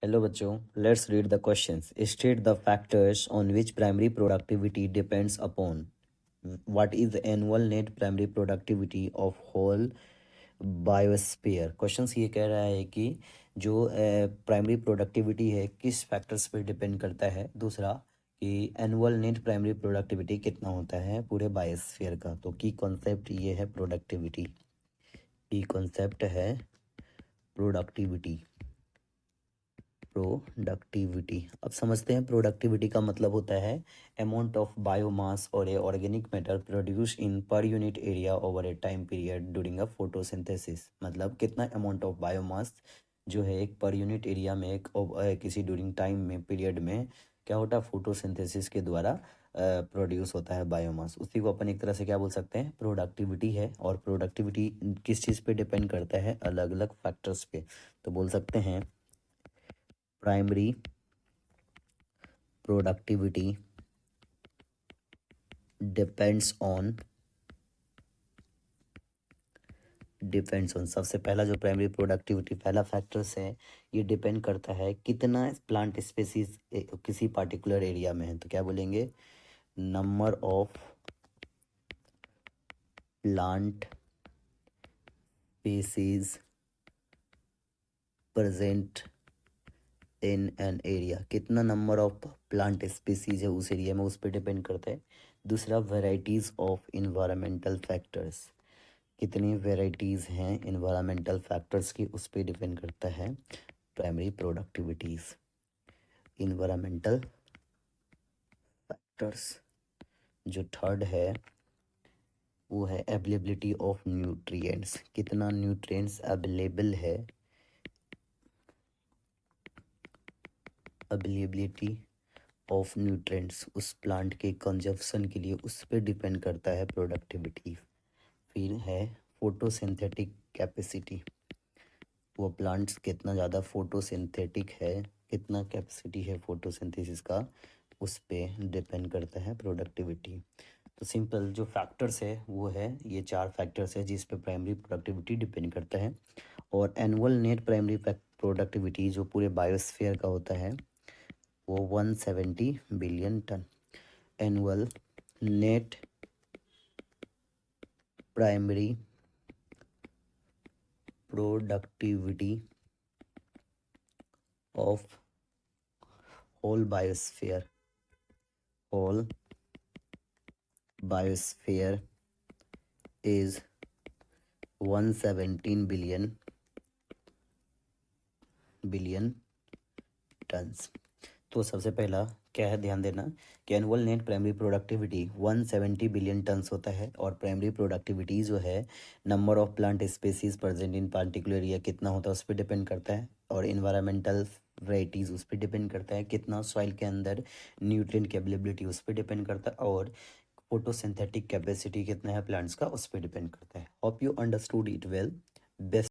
Hello बच्चों, let's read the questions. State the factors on which primary productivity depends upon. What is the annual net primary productivity of whole biosphere. Questions ये कह रहा है कि जो primary productivity है किस फैक्टर्स पे डिपेंड करता है। दूसरा कि एनुअल नेट प्राइमरी प्रोडक्टिविटी कितना होता है पूरे बायोस्फीयर का। तो की कॉन्सेप्ट ये है प्रोडक्टिविटी। की कॉन्सेप्ट है प्रोडक्टिविटी। प्रोडक्टिविटी अब समझते हैं। प्रोडक्टिविटी का मतलब होता है अमाउंट ऑफ बायोमास और a organic matter produce in per unit area over a time period during a photosynthesis. मतलब कितना अमाउंट ऑफ बायोमास जो है एक पर यूनिट एरिया में एक किसी ड्यूरिंग टाइम में पीरियड में क्या होता है फोटोसिंथेसिस के द्वारा प्रोड्यूस होता है बायोमास। उसी को अपन एक तरह से क्या बोल सकते हैं प्रोडक्टिविटी है। और प्रोडक्टिविटी किस चीज़ पे डिपेंड करता है अलग अलग फैक्टर्स पे। तो बोल सकते हैं प्राइमरी प्रोडक्टिविटी डिपेंड्स ऑन सबसे पहला जो प्राइमरी प्रोडक्टिविटी पहला फैक्टर्स है ये डिपेंड करता है कितना प्लांट स्पेसीज किसी पार्टिकुलर एरिया में है। तो क्या बोलेंगे number of plant species present in an area. कितना नंबर ऑफ प्लांट स्पीसीज है उस एरिया में उस पर डिपेंड करता है। दूसरा वेराइटीज ऑफ इन्वायरमेंटल फैक्टर्स। कितनी वेराइटीज़ हैं इन्वायरमेंटल फैक्टर्स की उस पर डिपेंड करता है प्राइमरी प्रोडक्टिविटीज़। इन्वायरमेंटल फैक्टर्स जो थर्ड है वो है अवेलेबिलिटी ऑफ न्यूट्रिएंट्स। कितना न्यूट्रिएंट्स अवेलेबल है। अवेलेबिलिटी ऑफ न्यूट्रिएंट्स उस प्लांट के कंजप्शन के लिए उस पर डिपेंड करता है प्रोडक्टिविटी। फिर है फोटोसिंथेटिक कैपेसिटी। वो प्लांट्स कितना ज़्यादा फोटोसिंथेटिक है कितना कैपेसिटी है फोटोसिंथेसिस का उस पे डिपेंड करता है प्रोडक्टिविटी। तो सिंपल जो फैक्टर्स है वो है ये चार फैक्टर्स है जिस पे प्राइमरी प्रोडक्टिविटी डिपेंड करता है। और एनुअल नेट प्राइमरी प्रोडक्टिविटी जो पूरे बायोस्फीयर का होता है वो 170 billion ton. Annual net primary productivity of whole biosphere whole biosphere is 117 billion tons. तो सबसे पहला क्या है ध्यान देना कि annual net primary productivity 170 billion tons होता है। और प्राइमरी प्रोडक्टिविटी जो है number of plant species present in particular area कितना होता है उस पर डिपेंड करता है। और इन्वायरमेंटल वैराइटीज़ उस पर डिपेंड करता है। कितना सॉइल के अंदर न्यूट्रिएंट की अवेलेबिलिटी उस पर डिपेंड करता है। और फोटोसिंथेटिक कैपेसिटी कितना है प्लांट्स का उस पर डिपेंड करता है। Hope you understood it well. Best